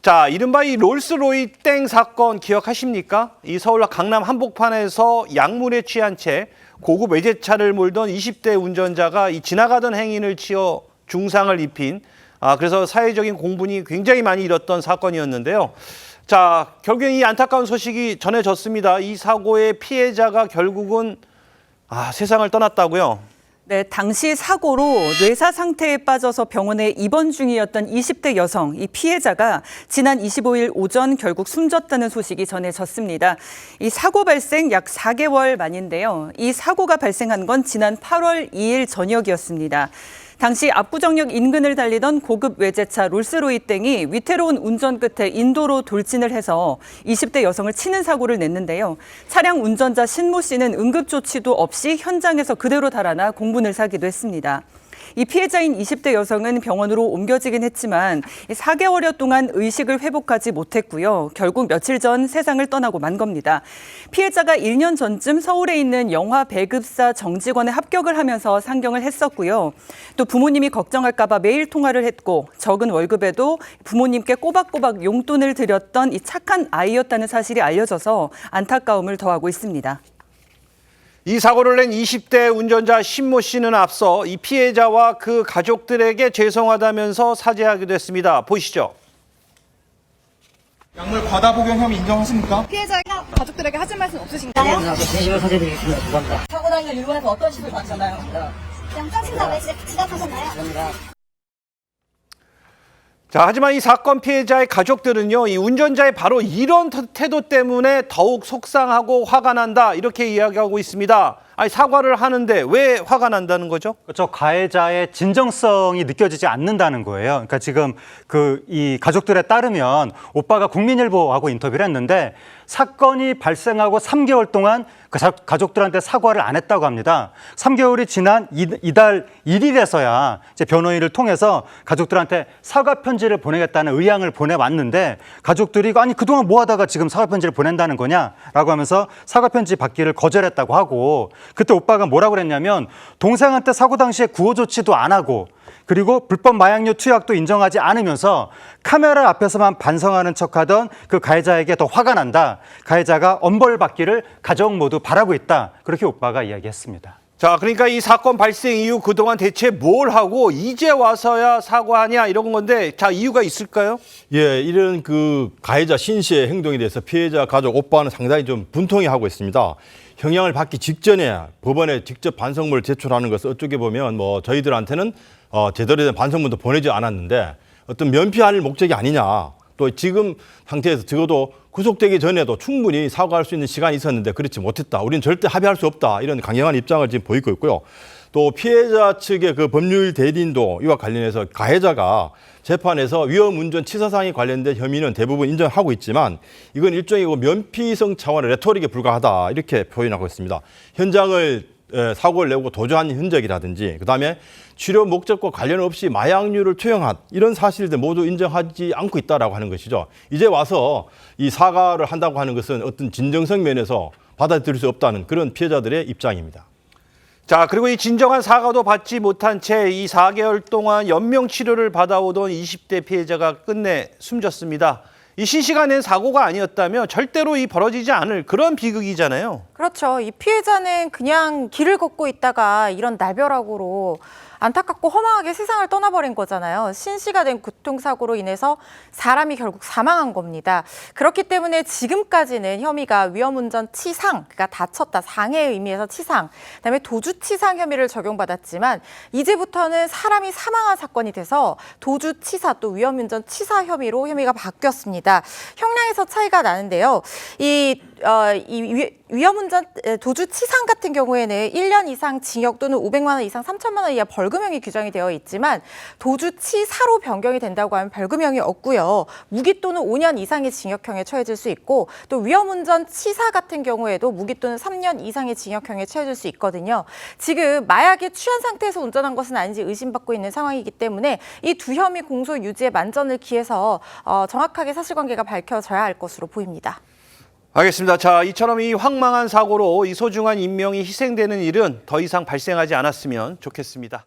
자, 이른바 이 롤스로이 땡 사건 기억하십니까? 이 서울 강남 한복판에서 약물에 취한 채 고급 외제차를 몰던 20대 운전자가 이 지나가던 행인을 치어 중상을 입힌 그래서 사회적인 공분이 굉장히 많이 일었던 사건이었는데요. 자, 결국엔 이 안타까운 소식이 전해졌습니다. 이 사고의 피해자가 결국은 세상을 떠났다고요? 네, 당시 사고로 뇌사 상태에 빠져서 병원에 입원 중이었던 20대 여성, 이 피해자가 지난 25일 오전 결국 숨졌다는 소식이 전해졌습니다. 이 사고 발생 약 4개월 만인데요. 이 사고가 발생한 건 지난 8월 2일 저녁이었습니다. 당시 압구정역 인근을 달리던 고급 외제차 롤스로이 땡이 위태로운 운전 끝에 인도로 돌진을 해서 20대 여성을 치는 사고를 냈는데요. 차량 운전자 신모 씨는 응급조치도 없이 현장에서 그대로 달아나 공분을 사기도 했습니다. 이 피해자인 20대 여성은 병원으로 옮겨지긴 했지만 4개월여 동안 의식을 회복하지 못했고요. 결국 며칠 전 세상을 떠나고 만 겁니다. 피해자가 1년 전쯤 서울에 있는 영화 배급사 정직원에 합격을 하면서 상경을 했었고요. 또 부모님이 걱정할까 봐 매일 통화를 했고 적은 월급에도 부모님께 꼬박꼬박 용돈을 드렸던 이 착한 아이였다는 사실이 알려져서 안타까움을 더하고 있습니다. 이 사고를 낸 20대 운전자 신모 씨는 앞서 이 피해자와 그 가족들에게 죄송하다면서 사죄하기도 했습니다. 보시죠. 약물 과다 복용 혐의 인정하십니까? 피해자가 가족들에게 하실 말씀 없으신가요? 네, 진심으로 사죄드리겠습니다. 죄송합니다. 사고 당일 일본에서 어떤 식을 받으셨나요? 영장 심사 왜 지각하셨나요? 감사합니다. 자, 하지만 이 사건 피해자의 가족들은요, 이 운전자의 바로 이런 태도 때문에 더욱 속상하고 화가 난다, 이렇게 이야기하고 있습니다. 아니, 사과를 하는데 왜 화가 난다는 거죠? 그렇죠. 가해자의 진정성이 느껴지지 않는다는 거예요. 그러니까 지금 이 가족들에 따르면 오빠가 국민일보하고 인터뷰를 했는데 사건이 발생하고 3개월 동안 그 가족들한테 사과를 안 했다고 합니다. 3개월이 지난 이달 1일에서야 이제 변호인을 통해서 가족들한테 사과 편지를 보내겠다는 의향을 보내왔는데 가족들이 아니 그동안 뭐 하다가 지금 사과 편지를 보낸다는 거냐라고 하면서 사과 편지 받기를 거절했다고 하고 그때 오빠가 뭐라고 그랬냐면 동생한테 사고 당시에 구호 조치도 안 하고 그리고 불법 마약류 투약도 인정하지 않으면서 카메라 앞에서만 반성하는 척하던 그 가해자에게 더 화가 난다. 가해자가 엄벌받기를 가족 모두 바라고 있다. 그렇게 오빠가 이야기했습니다. 자, 그러니까 이 사건 발생 이후 그동안 대체 뭘 하고 이제 와서야 사과하냐 이런 건데, 자, 이유가 있을까요? 예, 이런 그 가해자 신 씨의 행동에 대해서 피해자 가족 오빠는 상당히 좀 분통해하고 있습니다. 형량을 받기 직전에 법원에 직접 반성문을 제출하는 것은 어떻게 보면 저희들한테는 제대로 된 반성문도 보내지 않았는데 어떤 면피할 목적이 아니냐. 또 지금 상태에서 적어도 구속되기 전에도 충분히 사과할 수 있는 시간이 있었는데 그렇지 못했다. 우리는 절대 합의할 수 없다. 이런 강경한 입장을 지금 보이고 있고요. 또 피해자 측의 그 법률 대리인도 이와 관련해서 가해자가 재판에서 위험운전 치사상에 관련된 혐의는 대부분 인정하고 있지만 이건 일종의 면피성 차원의 레토릭에 불과하다 이렇게 표현하고 있습니다. 현장을 사고를 내고 도주한 흔적이라든지 그다음에 치료 목적과 관련 없이 마약류를 투영한 이런 사실들 모두 인정하지 않고 있다라고 하는 것이죠. 이제 와서 이 사과를 한다고 하는 것은 어떤 진정성 면에서 받아들일 수 없다는 그런 피해자들의 입장입니다. 자, 그리고 이 진정한 사과도 받지 못한 채 이 4개월 동안 연명 치료를 받아오던 20대 피해자가 끝내 숨졌습니다. 이 신 씨가 낸 사고가 아니었다면 절대로 벌어지지 않을 그런 비극이잖아요. 그렇죠. 이 피해자는 그냥 길을 걷고 있다가 이런 날벼락으로 안타깝고 허망하게 세상을 떠나버린 거잖아요. 신씨가 된 교통사고로 인해서 사람이 결국 사망한 겁니다. 그렇기 때문에 지금까지는 혐의가 위험운전 치상, 그러니까 다쳤다, 상해의 의미에서 치상, 그다음에 도주치상 혐의를 적용받았지만 이제부터는 사람이 사망한 사건이 돼서 도주치사 또 위험운전 치사 혐의로 혐의가 바뀌었습니다. 형량에서 차이가 나는데요. 위험운전 도주치상 같은 경우에는 1년 이상 징역 또는 500만 원 이상 3천만 원 이하 벌금형이 규정이 되어 있지만 도주치사로 변경이 된다고 하면 벌금형이 없고요. 무기 또는 5년 이상의 징역형에 처해질 수 있고 또 위험운전 치사 같은 경우에도 무기 또는 3년 이상의 징역형에 처해질 수 있거든요. 지금 마약에 취한 상태에서 운전한 것은 아닌지 의심받고 있는 상황이기 때문에 이 두 혐의 공소 유지에 만전을 기해서 정확하게 사실관계가 밝혀져야 할 것으로 보입니다. 알겠습니다. 자, 이처럼 이 황망한 사고로 이 소중한 인명이 희생되는 일은 더 이상 발생하지 않았으면 좋겠습니다.